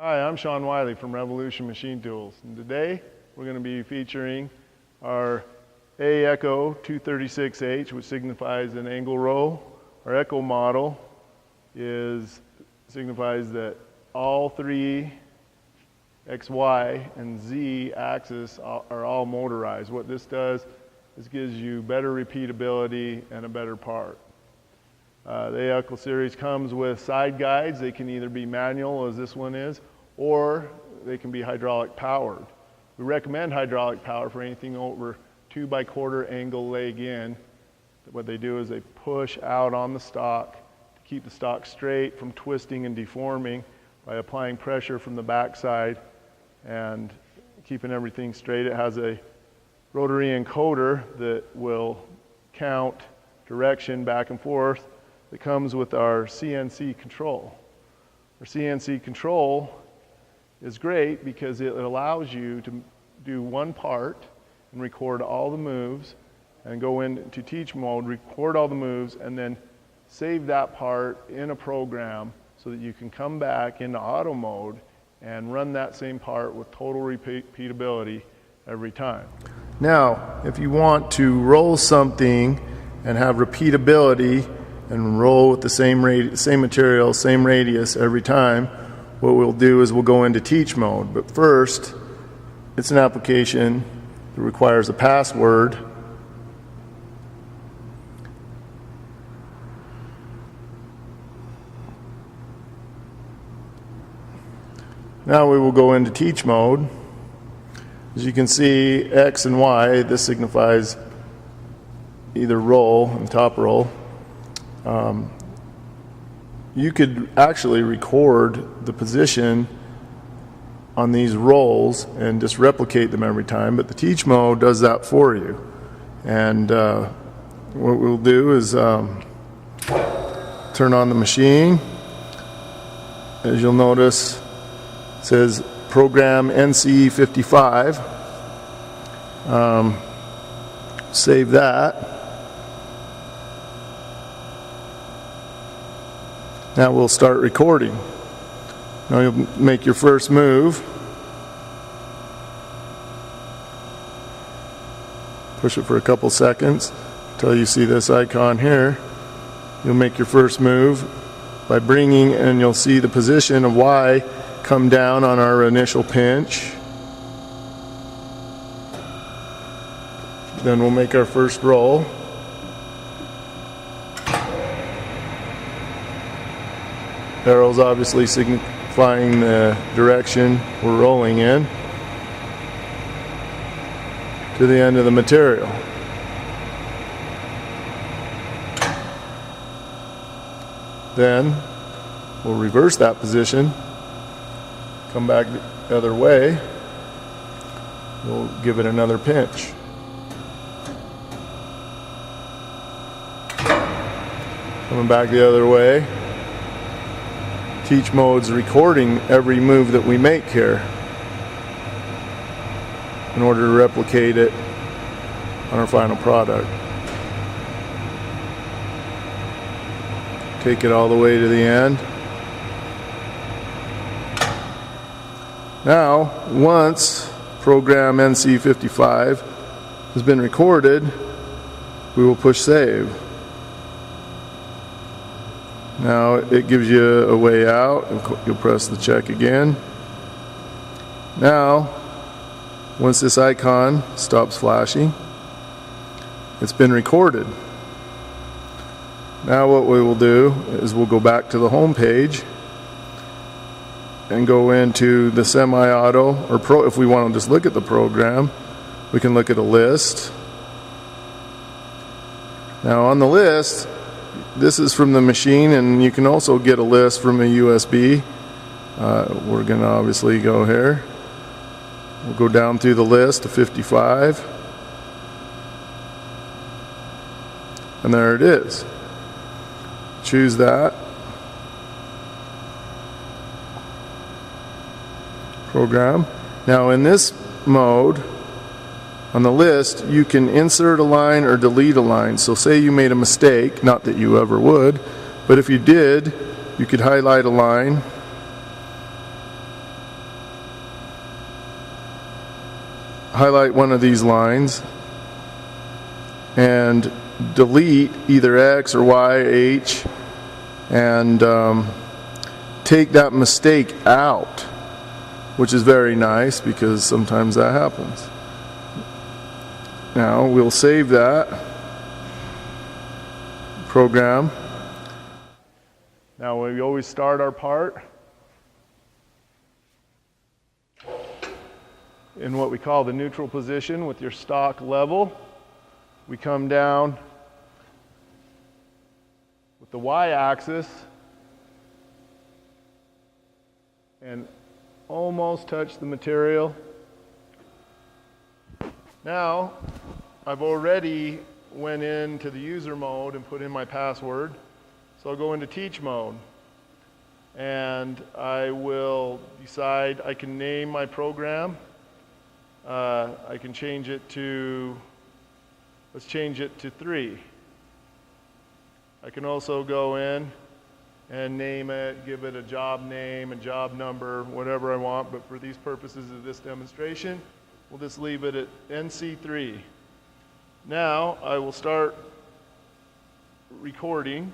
Hi, I'm Sean Wiley from Revolution Machine Tools, and today we're going to be featuring our Echo 236H, which signifies an angle roll. Our Echo model signifies that all three X, Y, and Z axis are all motorized. What this does is gives you better repeatability and a better part. The Echo series comes with side guides. They can either be manual, as this one is, or they can be hydraulic powered. We recommend hydraulic power for anything over 2x1/4 angle leg in. What they do is they push out on the stock to keep the stock straight from twisting and deforming by applying pressure from the backside and keeping everything straight. It has a rotary encoder that will count direction back and forth. That comes with our CNC control. Our CNC control is great because it allows you to do one part and record all the moves and go into teach mode, record all the moves, and then save that part in a program so that you can come back into auto mode and run that same part with total repeatability every time. Now, if you want to roll something and have repeatability and roll with the same material, same radius every time, what we'll do is we'll go into teach mode. But first, it's an application that requires a password. Now we will go into teach mode. As you can see, X and Y, this signifies either roll and top roll. You could actually record the position on these rolls and just replicate them every time, but the teach mode does that for you. And what we'll do is turn on the machine. As you'll notice, it says program NC55. Save that. Now we'll start recording. Now you'll make your first move. Push it for a couple seconds until you see this icon here. You'll make your first move by bringing, and you'll see the position of Y come down on our initial pinch. Then we'll make our first roll. Arrow's obviously signifying the direction we're rolling in to the end of the material. Then we'll reverse that position, come back the other way, we'll give it another pinch. Coming back the other way. Teach mode's recording every move that we make here in order to replicate it on our final product. Take it all the way to the end. Now, once program NC55 has been recorded, we will push save. Now it gives you a way out. You'll press the check again. Now, once this icon stops flashing, it's been recorded. Now what we will do is we'll go back to the home page and go into the semi-auto or pro. If we want to just look at the program, we can look at a list. Now on the list, this is from the machine, and you can also get a list from a USB. We're going to obviously go here. We'll go down through the list to 55. And there it is. Choose that. Program. Now in this mode, on the list, you can insert a line or delete a line. So say you made a mistake, not that you ever would, but if you did, you could highlight a line highlight one of these lines and delete either X or Y, H, and take that mistake out, which is very nice because sometimes that happens. Now we'll save that program. Now we always start our part in what we call the neutral position with your stock level. We come down with the Y-axis and almost touch the material. Now, I've already went into the user mode and put in my password. So I'll go into teach mode. And I will decide, I can name my program. I can change it to, let's change it to 3. I can also go in and name it, give it a job name, a job number, whatever I want, but for these purposes of this demonstration, we'll just leave it at NC3. Now I will start recording.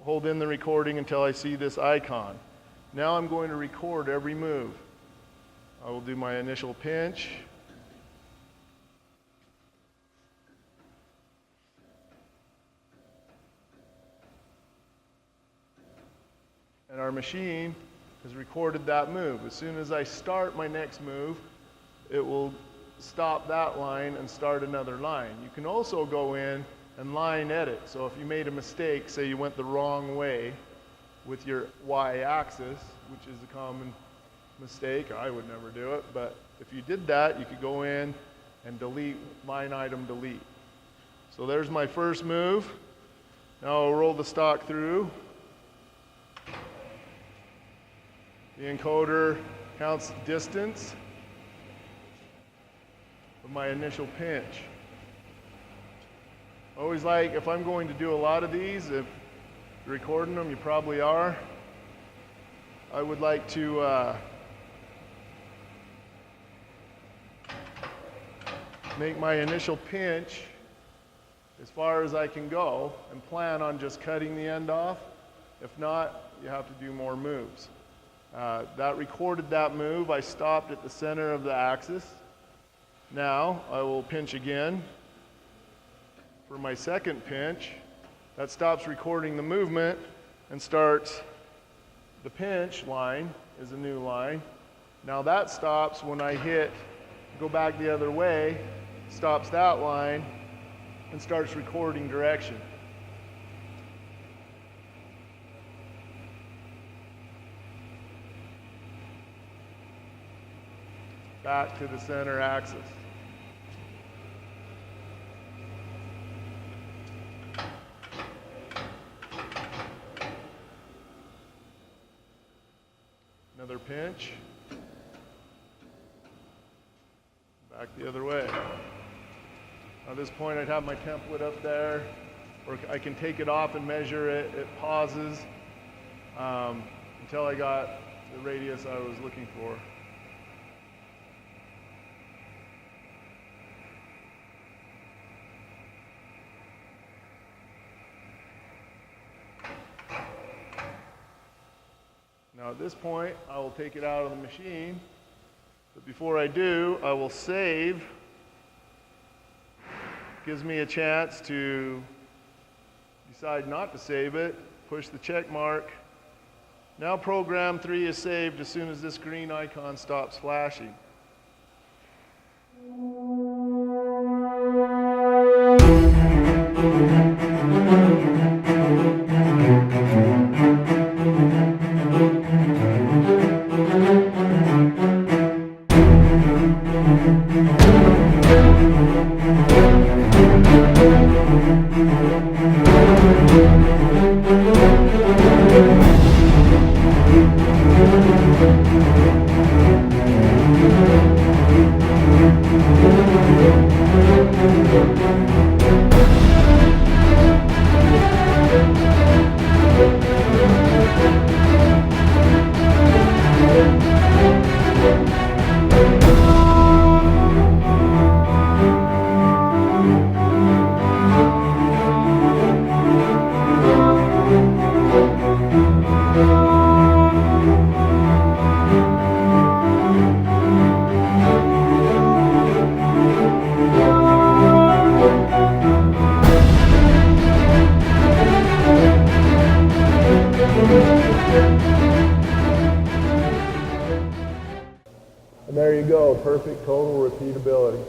Hold in the recording until I see this icon. Now I'm going to record every move. I will do my initial pinch. And our machine has recorded that move. As soon as I start my next move, it will stop that line and start another line. You can also go in and line edit. So if you made a mistake, say you went the wrong way with your Y-axis, which is a common mistake, I would never do it, but if you did that, you could go in and delete, line item delete. So there's my first move. Now I'll roll the stock through. The encoder counts distance of my initial pinch. Always like, if I'm going to do a lot of these, if you're recording them, you probably are, I would like to make my initial pinch as far as I can go and plan on just cutting the end off. If not, you have to do more moves. That recorded that move. I stopped at the center of the axis. Now I will pinch again. For my second pinch, that stops recording the movement and starts the pinch line is a new line. Now that stops when I hit, go back the other way, stops that line and starts recording direction. Back to the center axis. Another pinch. Back the other way. At this point, I'd have my template up there, or I can take it off and measure it. It pauses until I got the radius I was looking for. Now at this point, I will take it out of the machine, but before I do, I will save. Gives me a chance to decide not to save it, push the check mark. Now program 3 is saved as soon as this green icon stops flashing. And there you go, perfect total repeatability.